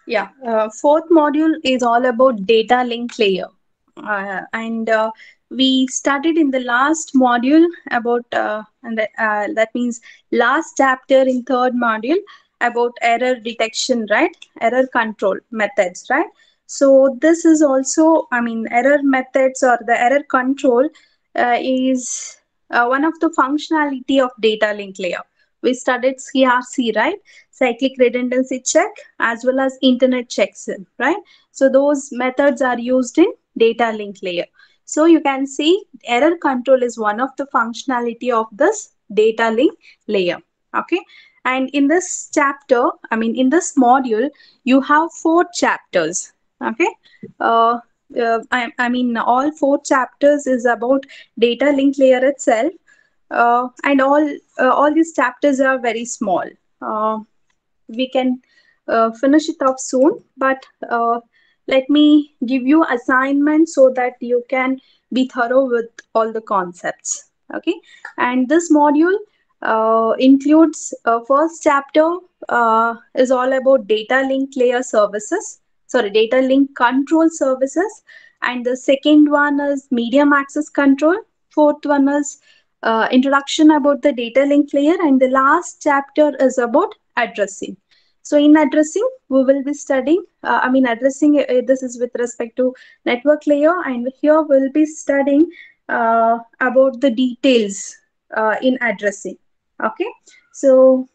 Yeah, fourth module is all about data link layer. And we studied in the last module about, that means last chapter in third module about error detection, right? Error control methods, right? So this is also, I mean, error methods or the error control is one of the functionality of data link layer. We studied CRC, right? Cyclic redundancy check as well as internet checks, right? So those methods are used in data link layer. So you can see error control is one of the functionality of this data link layer. Okay. And in this chapter, I mean, in this module, you have 4 chapters. Okay. Uh, I mean, all 4 chapters is about data link layer itself. And all these chapters are very small. Uh, we can finish it off soon, but let me give you assignment so that you can be thorough with all the concepts. Okay. And this module includes first chapter is all about data link layer services, sorry, data link control services, and the second one is medium access control, fourth one is introduction about the data link layer, and the last chapter is about addressing. So in addressing, we will be studying, addressing, this is with respect to network layer, and here we'll be studying about the details in addressing. Okay. So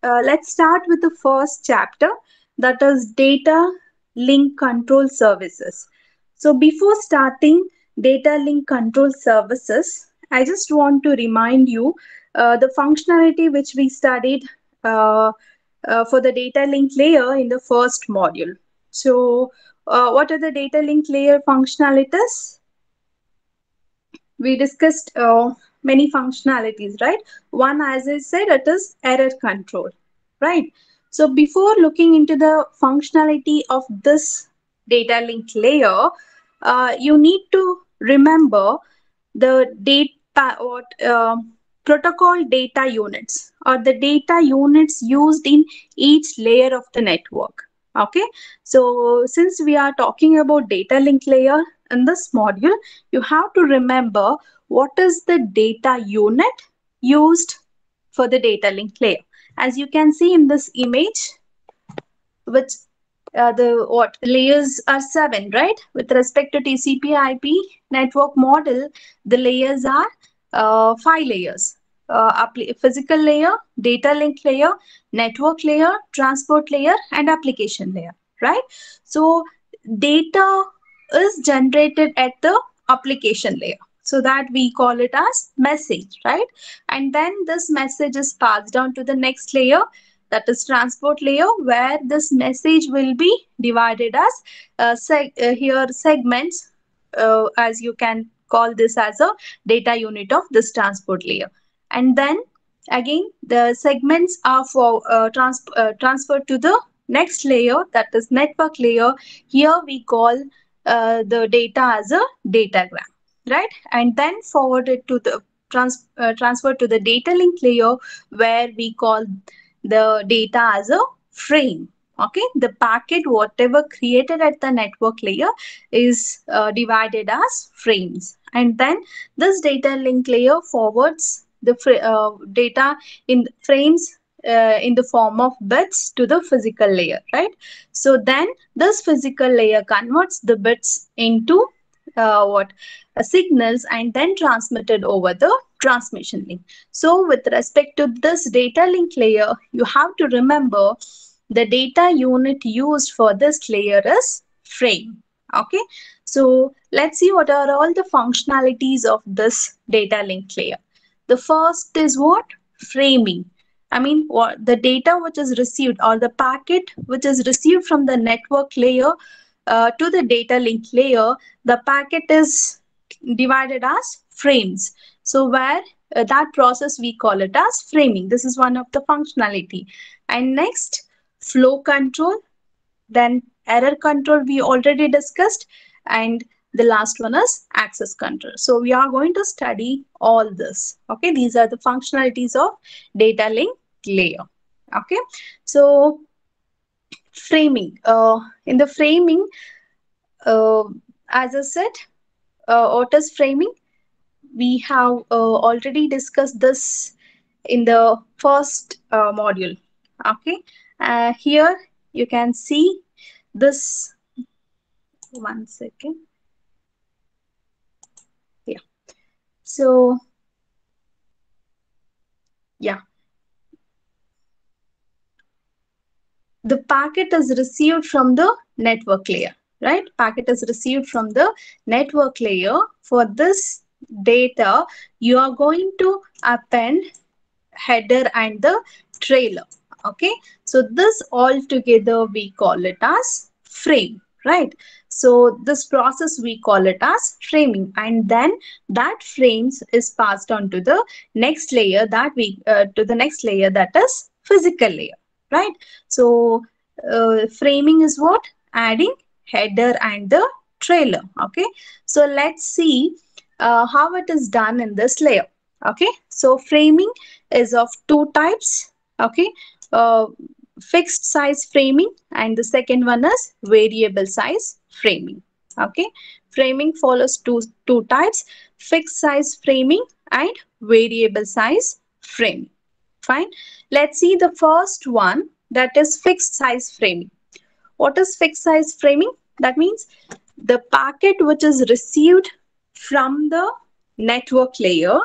let's start with the first chapter, that is data link control services. So before starting data link control services, I just want to remind you the functionality which we studied uh, for the data link layer in the first module. So what are the data link layer functionalities? We discussed many functionalities, right? One, as I said, it is error control, right? So before looking into the functionality of this data link layer, you need to remember the data what protocol data units or the data units used in each layer of the network. Okay. So since we are talking about data link layer in this module, you have to remember what is the data unit used for the data link layer. As you can see in this image, which the what layers are 7, right? With respect to TCP/IP network model, the layers are 5 layers: physical layer, data link layer, network layer, transport layer, and application layer, right? So data is generated at the application layer, so that we call it as message, right? And then this message is passed on to the next layer, that is transport layer, where this message will be divided as here segments, as you can call this as a data unit of this transport layer. And then again the segments are for transferred to the next layer, that is network layer. Here we call the data as a datagram, right? And then forwarded to the transferred to the data link layer, where we call the data as a frame. Okay, the packet whatever created at the network layer is divided as frames, and then this data link layer forwards the data in frames in the form of bits to the physical layer, right? So then this physical layer converts the bits into what signals, and then transmitted over the transmission link. So with respect to this data link layer, you have to remember the data unit used for this layer is frame. Okay. So let's see what are all the functionalities of this data link layer. The first is what? Framing. I mean, what the data which is received, or the packet which is received from the network layer to the data link layer, the packet is divided as frames. So where that process we call it as framing. This is one of the functionality. And next, flow control, then error control we already discussed, and the last one is access control. So we are going to study all this. Okay, these are the functionalities of data link layer. Okay, so Framing. In the framing, uh, as I said, what is framing? We have already discussed this in the first module. Okay, here you can see this. One second. Yeah. So yeah, the packet is received from the network layer, right? Packet is received from the network layer. For this data, you are going to append header and the trailer. Okay, so this all together we call it as frame, right? So this process we call it as framing, and then that frames is passed on to the next layer, that we to the next layer, that is physical layer, right? So framing is what? Adding header and the trailer. Okay, so let's see how it is done in this layer. Okay, so framing is of two types. Okay, uh, fixed size framing, and the second one is variable size framing. Okay, framing follows two types: fixed size framing and variable size framing. Fine, let's see the first one, that is fixed size framing. What is fixed size framing? That means the packet which is received from the network layer,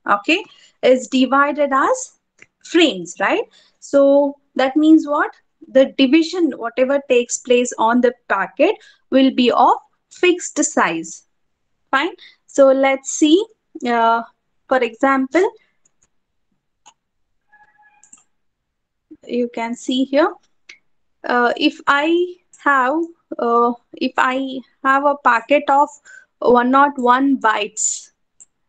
okay, is divided as frames, right? So that means what? The division, whatever takes place on the packet, will be of fixed size. Fine. So let's see. Uh, for example, you can see here. If have if I have a packet of 101 bytes,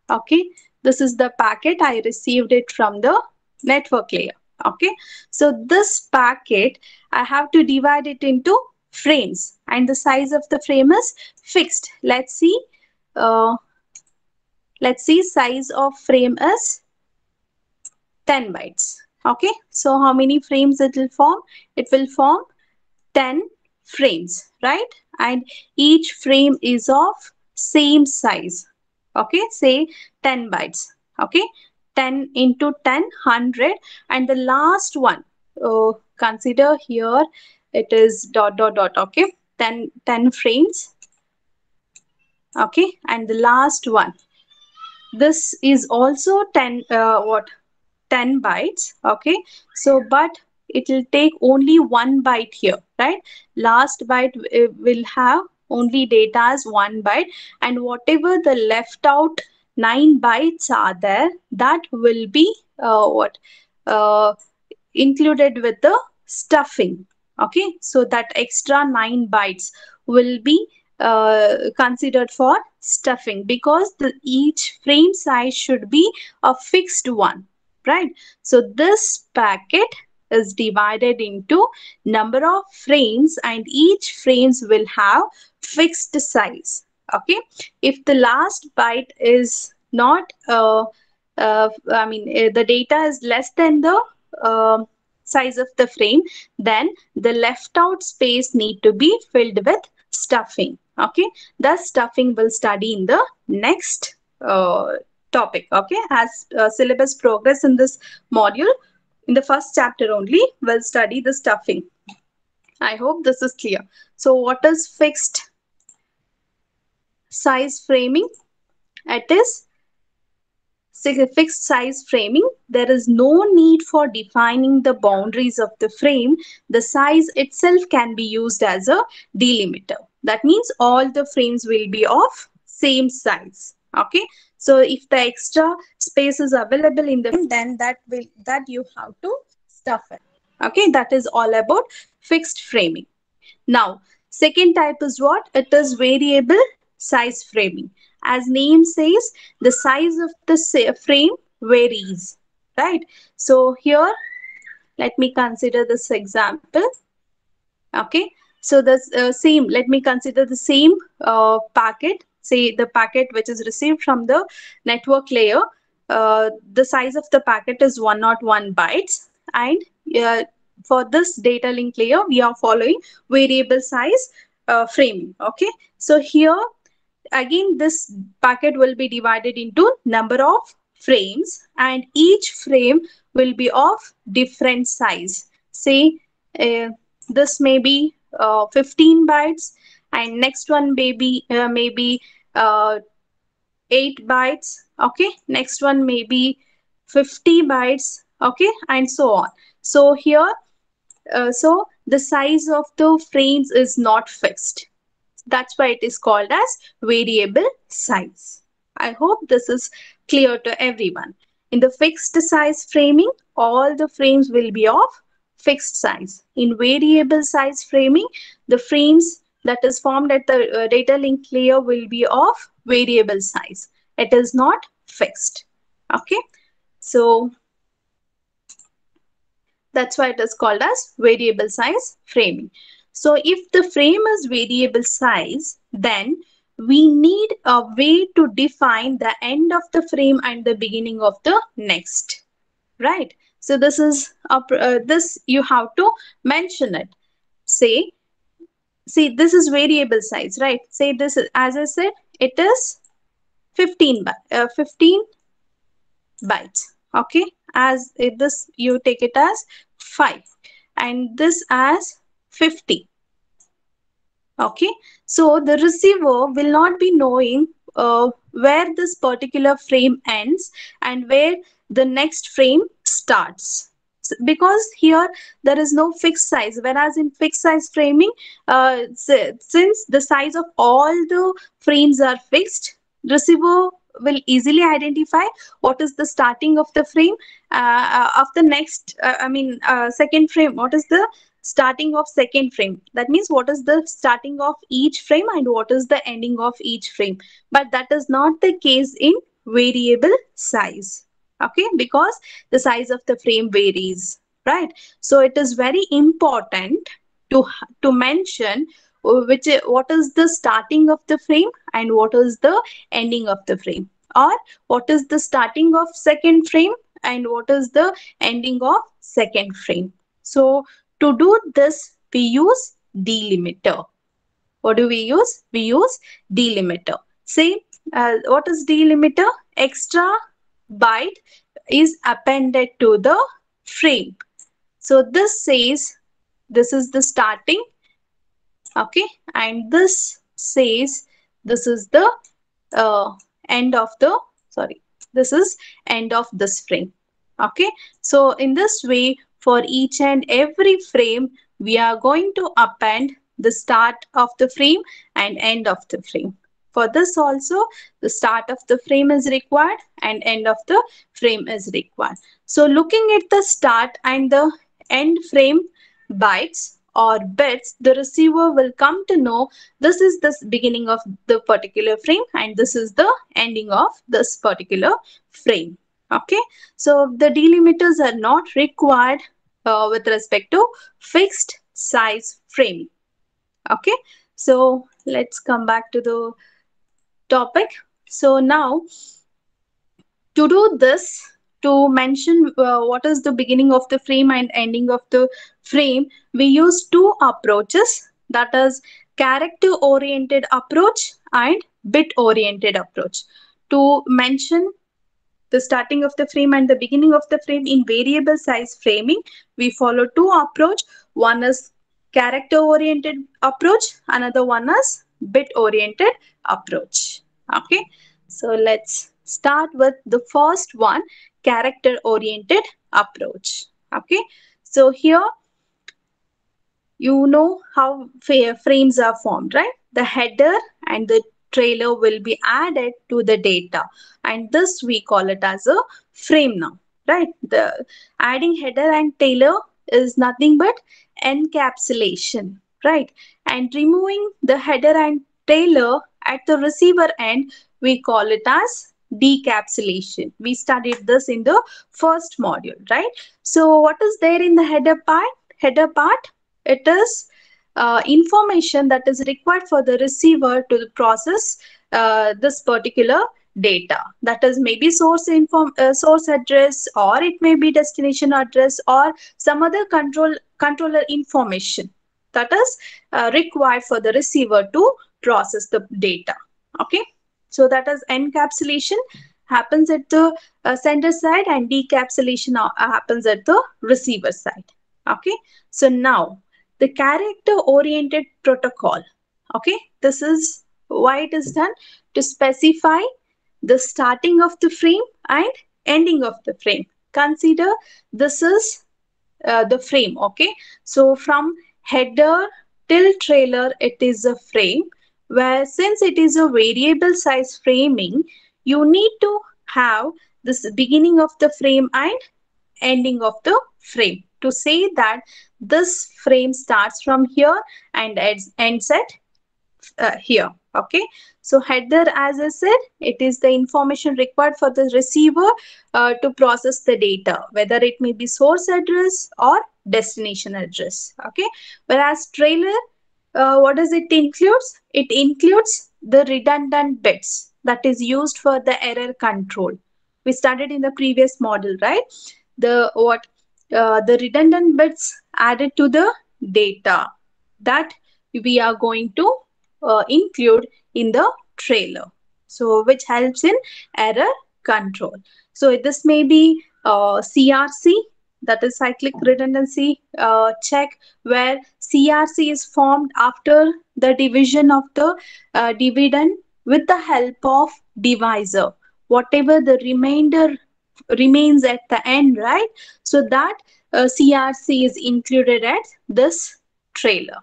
okay, this is the packet I received it from the network layer. Okay, so this packet I have to divide it into frames, and the size of the frame is fixed. Uh, let's see, size of frame is 10 bytes. Okay, so how many frames it will form? It will form 10 frames, right? And each frame is of same size. Okay, say 10 bytes. Okay, 10 into 10, 100. And the last one, consider here, it is dot dot dot. Okay, 10 frames. Okay, and the last one, this is also 10 what 10 bytes. Okay, so but it will take only one byte here, right? Last byte will have only data as one byte, and whatever the left out 9 bytes are there, that will be what uh, included with the stuffing. Okay, so that extra 9 bytes will be considered for stuffing, because each frame size should be a fixed one, right? So this packet is divided into number of frames, and each frames will have fixed size. Okay, if the last byte is not the data is less than the uh, size of the frame, then the left out space need to be filled with stuffing. Okay, the stuffing will study in the next topic. Okay, as syllabus progress in this module, in the first chapter only, we'll study the stuffing. I hope this is clear. So what is fixed size framing? It is fixed size framing. There is no need for defining the boundaries of the frame. The size itself can be used as a delimiter. That means all the frames will be of same size. Okay, so if the extra space is available in the frame, then that you have to stuff it. Okay, that is all about fixed framing. Now, second type is what? It is variable size framing. As name says, the size of the frame varies, right? So here, let me consider this example. Okay, so the same, let me consider the same packet, say the packet which is received from the network layer. The size of the packet is 101 bytes, and uh, for this data link layer, we are following variable size framing. Okay, so here again, this packet will be divided into number of frames, and each frame will be of different size. Say uh, this may be 15 bytes, and next one maybe uh, 8 bytes. Okay, next one may be 50 bytes. Okay, and so on. So here, so the size of the frames is not fixed. That's why it is called as variable size. I hope this is clear to everyone. In the fixed size framing, all the frames will be of fixed size. In variable size framing, the frames that is formed at the data link layer will be of variable size. It is not fixed. Okay, so that's why it is called as variable size framing. So if the frame is variable size, then we need a way to define the end of the frame and the beginning of the next, right? So this is this you have to mention it. Say, see, this is variable size, right? Say this is, as I said, it is 15 bytes. Okay, as this you take it as 5, and this as 50. Okay, so the receiver will not be knowing where this particular frame ends and where the next frame starts. Because here there is no fixed size, whereas in fixed size framing, since the size of all the frames are fixed, receiver will easily identify what is the starting of the frame of the next second frame. What is the starting of second frame? That means what is the starting of each frame and what is the ending of each frame. But that is not the case in variable size. Okay, because the size of the frame varies, right? So it is very important to mention what is the starting of the frame and what is the ending of the frame, or what is the starting of second frame and what is the ending of second frame. So to do this, we use delimiter. What do we use? We use delimiter. Say, what is delimiter? Extra byte is appended to the frame. So this says this is the starting, okay, and this says this is the uh, end of the, sorry, this is end of this frame. Okay, so in this way, for each and every frame, we are going to append the start of the frame and end of the frame. For this also, the start of the frame is required and end of the frame is required. So looking at the start and the end frame bytes or bits, the receiver will come to know this is the beginning of the particular frame and this is the ending of this particular frame. Okay, so the delimiters are not required with respect to fixed size framing. Okay, so let's come back to the topic. So now, to do this, to mention what is the beginning of the frame and ending of the frame, we use two approaches, that is character oriented approach and bit oriented approach. To mention the starting of the frame and the beginning of the frame in variable size framing, we follow two approach. One is character oriented approach, another one is bit oriented approach. Okay, so let's start with the first one, character oriented approach. Okay, so here you know how frames are formed, right? The header and the trailer will be added to the data, and this we call it as a frame now, right? The adding header and trailer is nothing but encapsulation, right? And removing the header and trailer at the receiver end, we call it as decapsulation. We studied this in the first module, right? So what is there in the header part? Header part, it is information that is required for the receiver to process this particular data. That is maybe source address, or it may be destination address, or some other controller information that is required for the receiver to process the data. Okay, so that is encapsulation happens at the sender side, and decapsulation happens at the receiver side. Okay, so now the character oriented protocol. Okay, this is why it is done, to specify the starting of the frame and ending of the frame. Consider this is the frame. Okay, so from header till trailer it is a frame, where since it is a variable size framing, you need to have this beginning of the frame and ending of the frame to say that this frame starts from here and ends at here. Okay, so header, as I said, it is the information required for the receiver to process the data, whether it may be source address or destination address. Okay, whereas trailer, what does it includes? It includes the redundant bits that is used for the error control. We studied in the previous model, right? The redundant bits added to the data that we are going to include in the trailer, so which helps in error control. So this may be CRC, that is cyclic redundancy check, where CRC is formed after the division of the dividend with the help of divisor, whatever the remainder remains at the end, right? So that CRC is included at this trailer.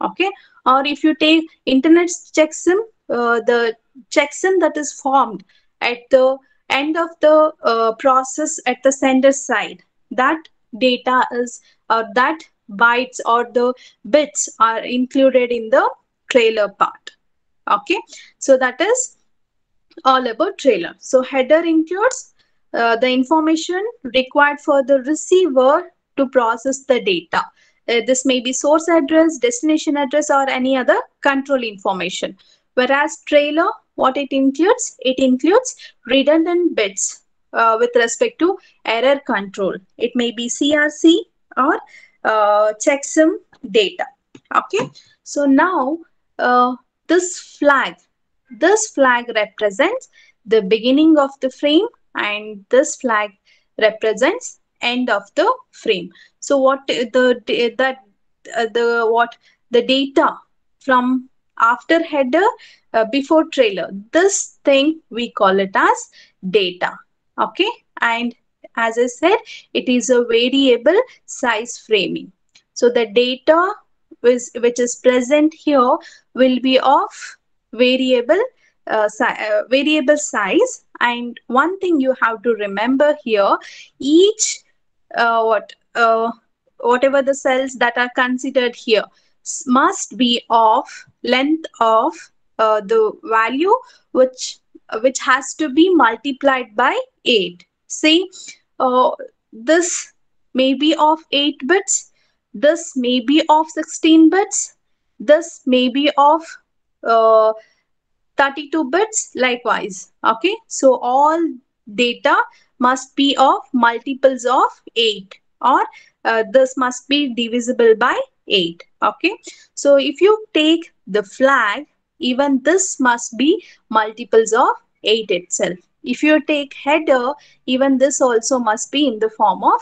Okay, or if you take internet checksum, the checksum that is formed at the end of the process at the sender side, that data is, that bytes or the bits are included in the trailer part. Okay, so that is all about trailer. So header includes the information required for the receiver to process the data. This may be source address, destination address, or any other control information. Whereas trailer, what it includes? It includes redundant bits with respect to error control. It may be CRC or checksum data. Okay, so now uh, this flag this flag represents the beginning of the frame, and this flag represents end of the frame. So what the data from after header before trailer, this thing we call it as data. Okay, and as I said, it is a variable size framing. So the data which is present here will be of variable variable size. And one thing you have to remember here, each what whatever the cells that are considered here must be of length of the value which has to be multiplied by 8. See, uh, this may be of 8 bits, this may be of 16 bits, this may be of uh, 32 bits likewise. Okay, so all data must be of multiples of 8, or this must be divisible by 8. Okay, so if you take the flag, even this must be multiples of 8 itself. If you take header, even this also must be in the form of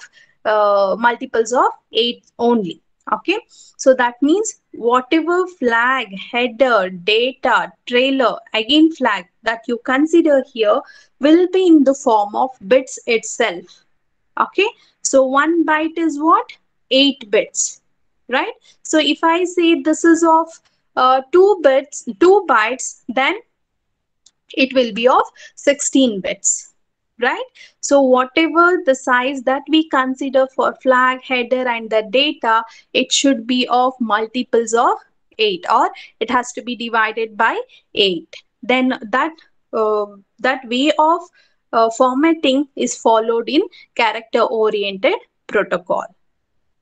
multiples of 8 only. Okay, so that means whatever flag, header, data, trailer, again flag that you consider here will be in the form of bits itself. Okay, so 1 byte is what? 8 bits, right? So if I say this is of 2 bytes, then it will be of 16 bits, right? So whatever the size that we consider for flag, header, and the data, it should be of multiples of 8, or it has to be divided by 8. Then that way of formatting is followed in character oriented protocol.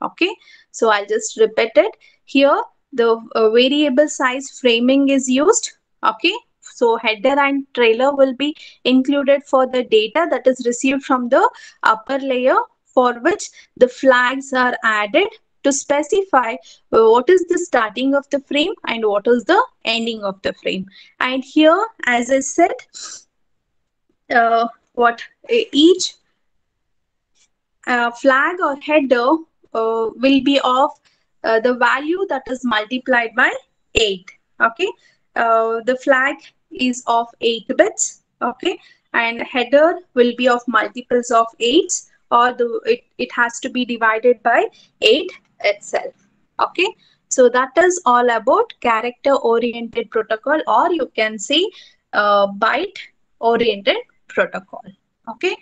Okay, so I'll just repeat it here. The variable size framing is used. Okay, So header and trailer will be included for the data that is received from the upper layer, for which the flags are added to specify what is the starting of the frame and what is the ending of the frame. And here, as I said, what each flag or header will be of the value that is multiplied by 8. Okay, the flag is of 8 bits. Okay, and header will be of multiples of 8s, or it has to be divided by 8 itself. Okay, so that is all about character oriented protocol, or you can say byte oriented protocol. Okay,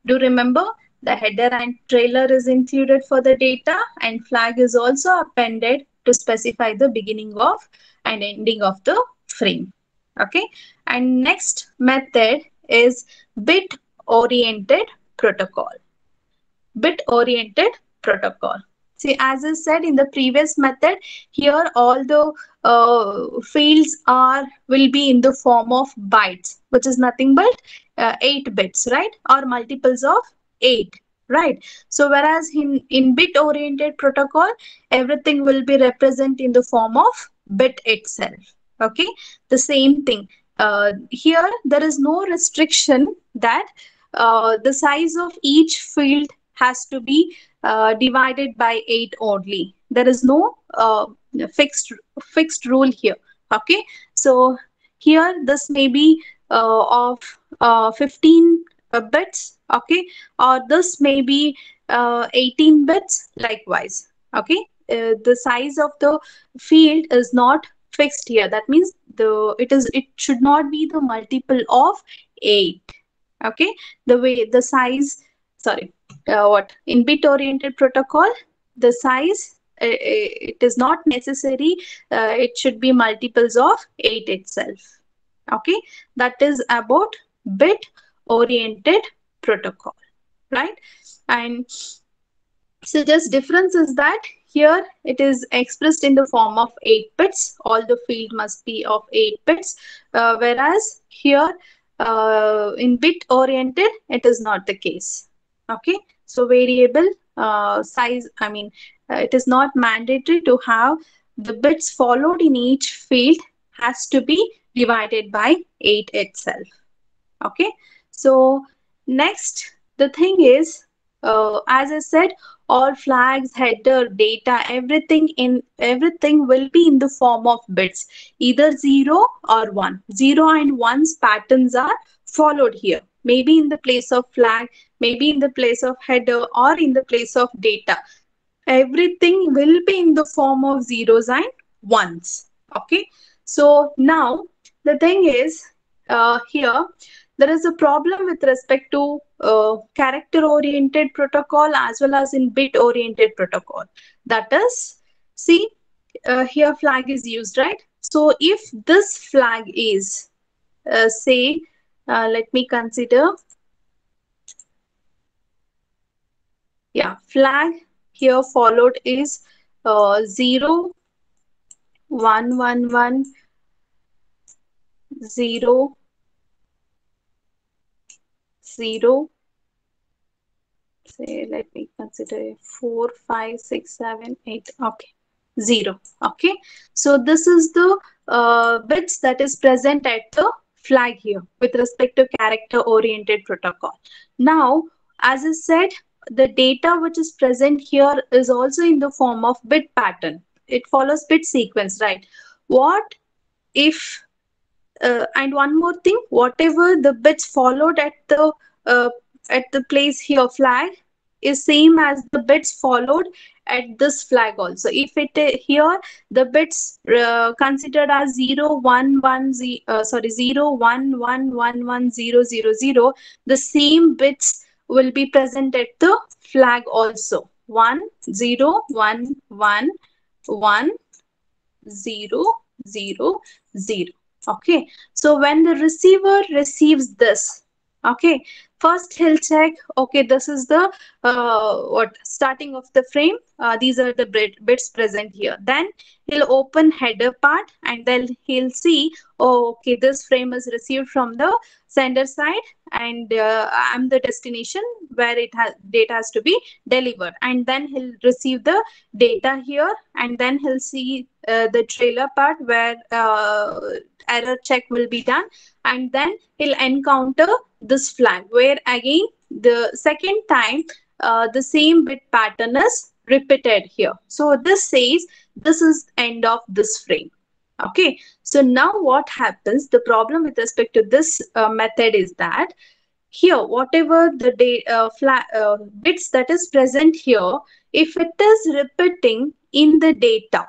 do remember, the header and trailer is included for the data, and flag is also appended to specify the beginning of and ending of the frame. Okay, and next method is bit oriented protocol. Bit oriented protocol. See, as I said in the previous method, here all the fields are will be in the form of bytes, which is nothing but 8 bits, right? Or multiples of 8, right? So whereas in bit oriented protocol, everything will be represented in the form of bit itself. Okay, the same thing. Here there is no restriction that the size of each field has to be divided by 8 only. There is no fixed rule here. Okay, so here this may be of 15 bits. Okay, or this may be 18 bits likewise. Okay, the size of the field is not fixed here. That means it should not be the multiple of 8. Okay, the way the size, sorry, what in bit oriented protocol, the size, it is not necessary, it should be multiples of 8 itself. Okay, that is about bit oriented protocol, right? And so just difference is that here it is expressed in the form of 8 bits. All the field must be of 8 bits. Whereas here in bit oriented, it is not the case. Okay. So variable size, I mean, it is not mandatory to have the bits followed in each field has to be divided by 8 itself. Okay, so next the thing is, as I said, all flags, header, data, everything will be in the form of bits, either 0 or 1. 0 and 1's patterns are followed here, maybe in the place of flag, maybe in the place of header, or in the place of data. Everything will be in the form of zeros and ones. Okay, so now the thing is, here there is a problem with respect to character oriented protocol as well as in bit oriented protocol. That is, see, here flag is used, right? So if this flag is say, let me consider, yeah, flag here followed is 0 1 1 1 0 0, say, let me consider 4 5 6 7 8, okay, 0. Okay, so this is the bits that is present at the flag here with respect to character oriented protocol. Now, as I said, the data which is present here is also in the form of bit pattern. It follows bit sequence, right? What if and one more thing, whatever the bits followed uh, at the place here flag is same as the bits followed at this flag also. If it here the bits considered as 0 1 1 sorry 0 1 1 1 1 0 0 0, the same bits will be present at the flag also. 1 0 1 1 1 0 0 0. Okay, so when the receiver receives this, okay, First, he'll check, okay, this is the what starting of the frame. These are the bits present here. Then he'll open header part and then he'll see, oh, okay, this frame is received from the sender side and I'm the destination where data has to be delivered. And then he'll receive the data here and then he'll see the trailer part where error check will be done, and then he'll encounter this flag where again the second time the same bit pattern is repeated here. So this says this is end of this frame. Okay, so now what happens, the problem with respect to this method is that here whatever the bits that is present here, if it is repeating in the data,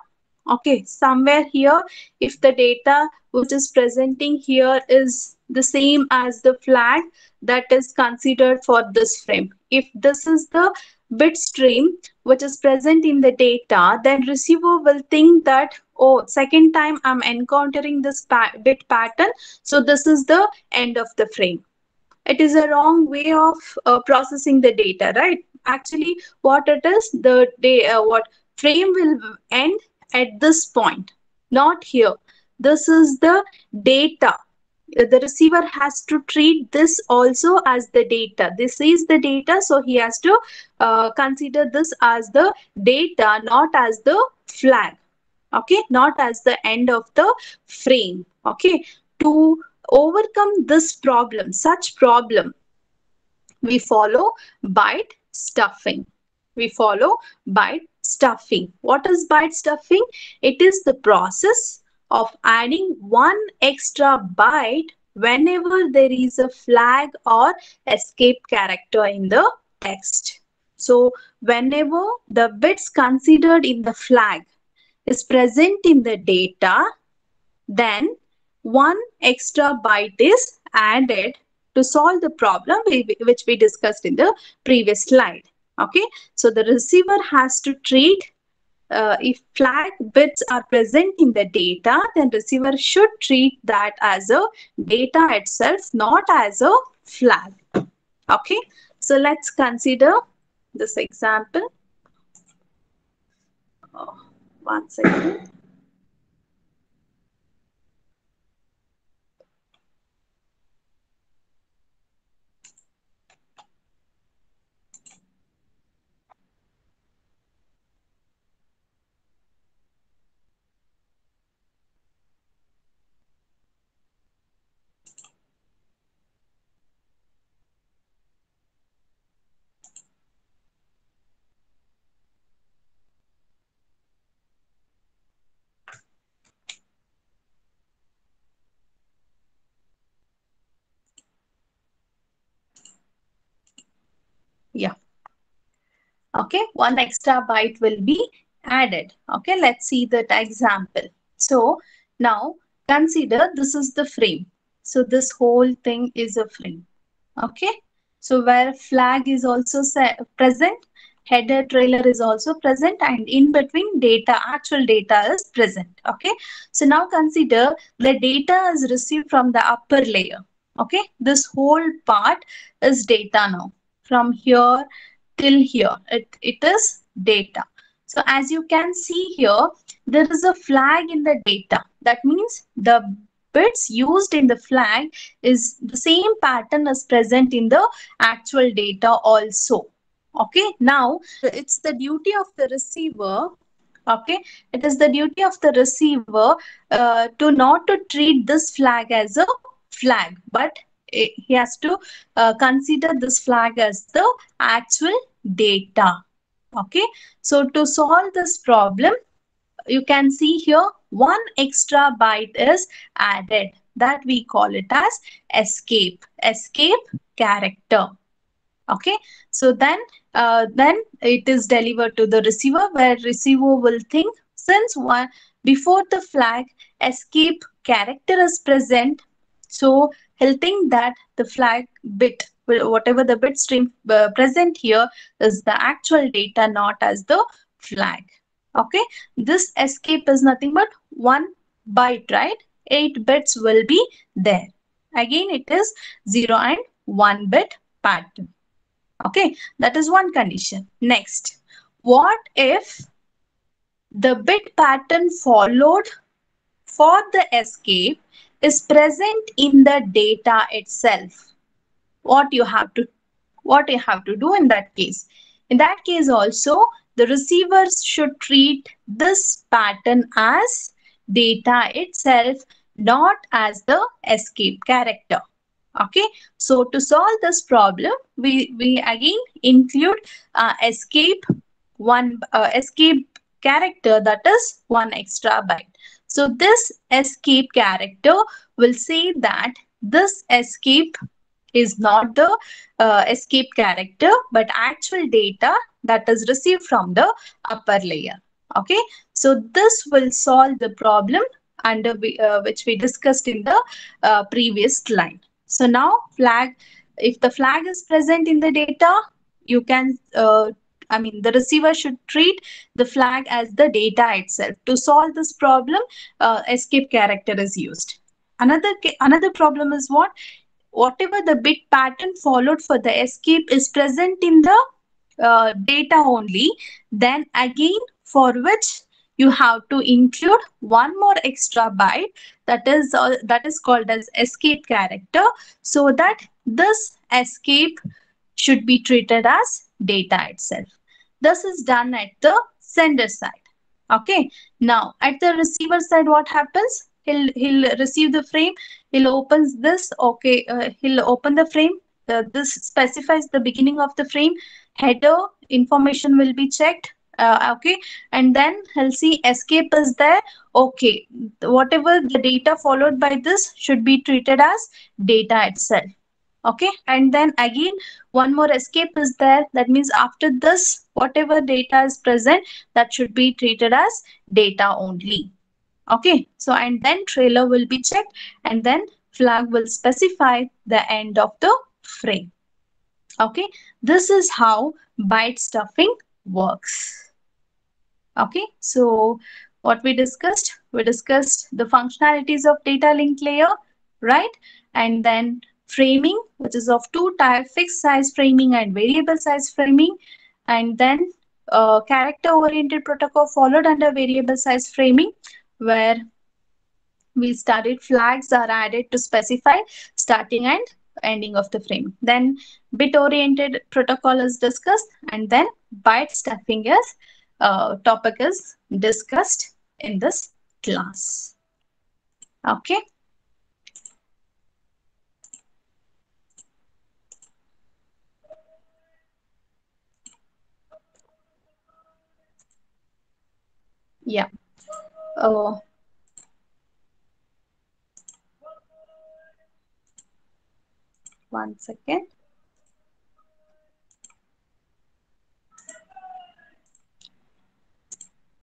okay, somewhere here, if the data which is presenting here is the same as the flag that is considered for this frame, if this is the bit stream which is present in the data, then receiver will think that, oh, second time I'm encountering this bit pattern, so this is the end of the frame. It is a wrong way of processing the data, right? Actually what it is, the what frame will end at this point, not here. This is the data. The receiver has to treat this also as the data. This is the data, so he has to consider this as the data, not as the flag. Okay, not as the end of the frame. Okay, to overcome this problem, such problem, we follow byte stuffing. We follow byte stuffing. What is byte stuffing? It is the process of adding one extra byte whenever there is a flag or escape character in the text. So whenever the bits considered in the flag is present in the data, then one extra byte is added to solve the problem which we discussed in the previous slide. Okay, so the receiver has to treat, if flag bits are present in the data, then receiver should treat that as a data itself, not as a flag. Okay, so let's consider this example. Oh, 1 second. Yeah. Okay, one extra byte will be added. Okay, let's see that example. So now consider this is the frame. So this whole thing is a frame. Okay, so where flag is also present, header trailer is also present, and in between data, actual data is present. Okay, so now consider the data is received from the upper layer. Okay, this whole part is data now. From here till here, it is data. So as you can see here, there is a flag in the data. That means the bits used in the flag is the same pattern as present in the actual data also. Okay, now it's the duty of the receiver. Okay, it is the duty of the receiver to not to treat this flag as a flag, but he has to consider this flag as the actual data. Okay, so to solve this problem, you can see here one extra byte is added, that we call it as escape character. Okay, so then it is delivered to the receiver, where receiver will think, since one before the flag escape character is present, so he'll think that the flag bit, whatever the bit stream present here, is the actual data, not as the flag. Okay, this escape is nothing but 1 byte, right? 8 bits will be there. Again, it is 0 and 1 bit pattern. Okay, that is one condition. Next, what if the bit pattern followed for the escape is present in the data itself? What you have to do in that case? In that case also, the receivers should treat this pattern as data itself, not as the escape character. Okay, so to solve this problem, we again include escape character, that is one extra byte. So this escape character will say that this escape is not the escape character but actual data that is received from the upper layer. Okay, so this will solve the problem which we discussed in the previous line. So now if the flag is present in the data, you can the receiver should treat the flag as the data itself. To solve this problem, escape character is used. Another problem is whatever the bit pattern followed for the escape is present in the data only, then again for which you have to include one more extra byte, that is called as escape character, so that this escape should be treated as data itself. This is done at the sender side. Okay. Now at the receiver side, what happens? He'll receive the frame. He'll opens this. Okay. He'll open the frame. This specifies the beginning of the frame. Header information will be checked. Okay. And then he'll see escape is there. Okay. Whatever the data followed by this should be treated as data itself. Okay, and then again one more escape is there. That means after this, whatever data is present, that should be treated as data only. Okay, so and then trailer will be checked, and then flag will specify the end of the frame. Okay, this is how byte stuffing works. Okay, so what we discussed the functionalities of data link layer, right? And then framing, which is of two types: fixed size framing and variable size framing. And then character oriented protocol followed under variable size framing, where we studied flags are added to specify starting and ending of the frame. Then bit oriented protocol is discussed, and then byte stuffing is topic is discussed in this class. Okay. Yeah. Oh, one second.